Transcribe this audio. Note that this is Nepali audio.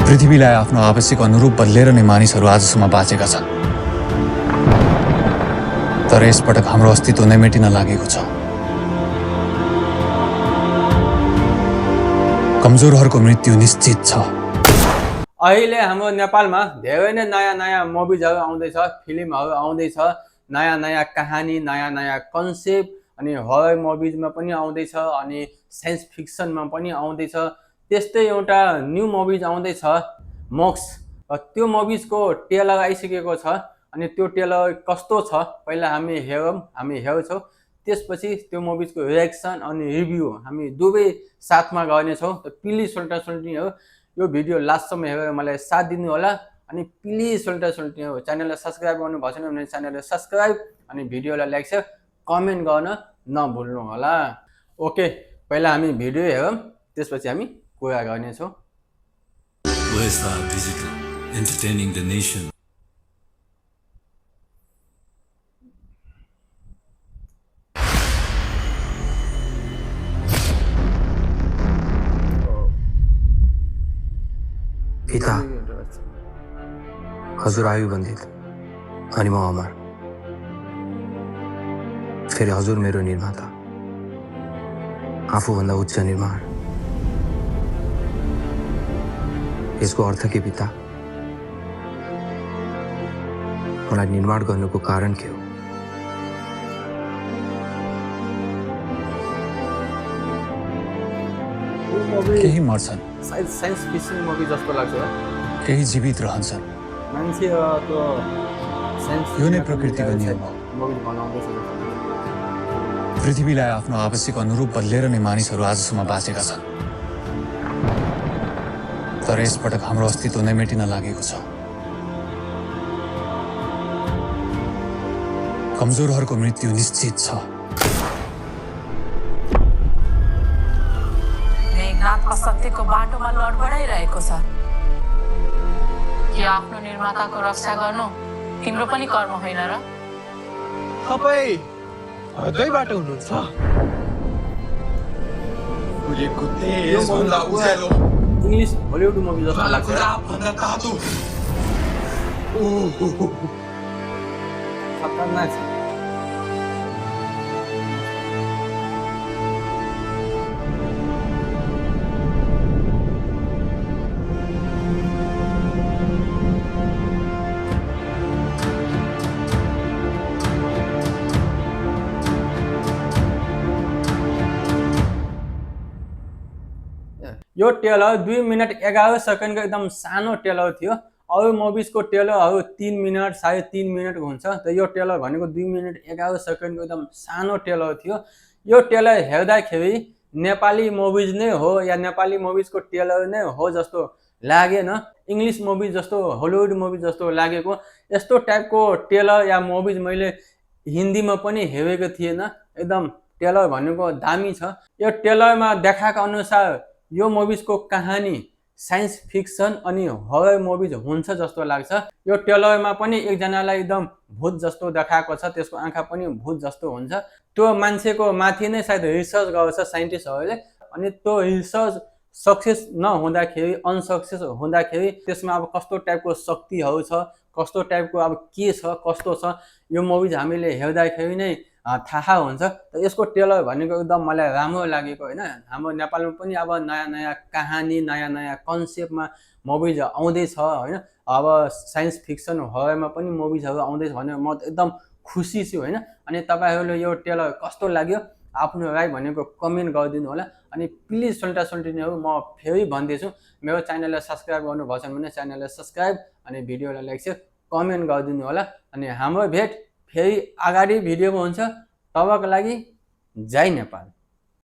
पृथ्वीलाई आफ्नो आवश्यक अनुरूप बदलेर नै मानिसहरू आजसम्म बाँचेका छन्। तर यसपटक हाम्रो अस्तित्व नै मेटिन लागेको छ। कमजोरहरूको मृत्यु निश्चित छ। अहिले हाम्रो नेपालमा धेरै नै नयाँ मुभिजहरू आउँदैछ, फिल्महरू आउँदैछ, नयाँ कहानी, नयाँ कन्सेप्ट, अनि हरर मुभिजमा पनि आउँदैछ, अनि साइन्स फिक्सनमा पनि आउँदैछ। त्यस्तै एउटा न्यू मुभिज आउँदैछ मक्स। त्यो मुभिजको ट्रेलर आइसकेको छ, अनि त्यो ट्रेलर कस्तो छ पहिला हामी हेर्छौँ, त्यसपछि त्यो मुभिजको रिएक्सन अनि रिभ्यू हामी दुवै साथमा गर्नेछौँ। त प्लिज सोल्टी हो, यो भिडियो लास्टसम्म हेरेर मलाई साथ दिनु होला। अनि प्लिज सोल्टी हो, च्यानललाई सब्सक्राइब गर्नु भएको छैन भने च्यानललाई सब्सक्राइब अनि भिडियोलाई लाइक शेयर कमेन्ट गर्न नभुल्नु होला। ओके, पहिला हामी भिडियो हेरौँ, त्यसपछि हामी कुरा गर्नेछौँ। Westar Digital, entertaining the nation. पिता, हजुर आयु बन्दित अनि म अमर। फेरि हजुर मेरो निर्माता, आफूभन्दा उच्च निर्माण। यसको अर्थ के पिता? मलाई निर्माण गर्नुको कारण के हो? केही मर्छन्, साइन्स फिक्सन मुभी जस्तो लाग्छ। केही जीवित रहन्छन्। मान्छे त्यो साइन्स यो नै प्रकृतिको नियम हो। मुभी बनाउँदैछ। पृथ्वीलाई आफ्नो आवश्यक अनुरूप बदलेर नै मानिसहरू आजसम्म बाँचेका छन्। तर यसपटक हाम्रो अस्तित्व नै मेटिन लागेको छ। कमजोरहरूको मृत्यु निश्चित छ। मेघनाथ असत्यको बाटोमा लडबडाइरहेको छ। यो आफ्नो निर्माताको रक्षा गर्नु तिम्रो पनि कर्म होइन र? तपाईँ हृदयबाट हुनुहुन्छ। इंग्लिश हलिउड मुभी जस्तो लाग्छ। खतरनाक छ। यो ट्रेलर 2 मिनट 11 सेकेन्डको एकदम सानो ट्रेलर थियो। अरू मुभिजको ट्रेलरहरू 3 मिनट 3.5 मिनटको हुन्छ। त यो ट्रेलर भनेको 2 मिनट 11 सेकेन्डको एकदम सानो ट्रेलर थियो। यो ट्रेलर हेर्दाखेरि नेपाली मुभिज नै हो या नेपाली मुभिजको ट्रेलर नै हो जस्तो लागेन। इङ्ग्लिस मुभी जस्तो, हलिउड मुभी जस्तो लागेको। यस्तो टाइपको ट्रेलर या मुभिज मैले हिन्दीमा पनि हेरेको थिएन। एकदम ट्रेलर भनेको दामी छ। यो ट्रेलरमा देखाएको अनुसार यो मुभिजको कहानी साइन्स फिक्सन अनि हरर मुभिज हुन्छ जस्तो लाग्छ। यो ट्रेलरमा पनि एकजनालाई एकदम भूत जस्तो देखाएको छ, त्यसको आँखा पनि भूत जस्तो हुन्छ। त्यो मान्छेको माथि नै सायद रिसर्च गर्छ साइन्टिस्टहरूले, अनि त्यो रिसर्च सक्सेस नहुँदाखेरि, अनसक्सेस हुँदाखेरि त्यसमा अब कस्तो टाइपको शक्तिहरू छ, कस्तो टाइपको अब के छ, कस्तो छ, यो मुभिज हामीले हेर्दाखेरि नै थाहा हुन्छ। त यसको ट्रेलर भनेको एकदम मलाई राम्रो लागेको होइन। हाम्रो नेपालमा पनि अब नयाँ कहानी, नयाँ कन्सेप्टमा मुभिज आउँदैछ होइन। अब साइन्स फिक्सन हररमा पनि मुभिजहरू आउँदैछ भने म एकदम खुसी छु होइन। अनि तपाईँहरूले यो ट्रेलर कस्तो लाग्यो आफ्नो राय भनेको कमेन्ट गरिदिनु होला। अनि प्लिज सोल्टीहरू, म फेरि भन्दैछु, मेरो च्यानललाई सब्सक्राइब गर्नुभएको छैन भने च्यानललाई सब्सक्राइब अनि भिडियोलाई लाइक शेयर कमेन्ट गरिदिनु होला। अनि हाम्रो भेट फेरि अगाडि भिडियोमा हुन्छ। तबको लागि जय नेपाल।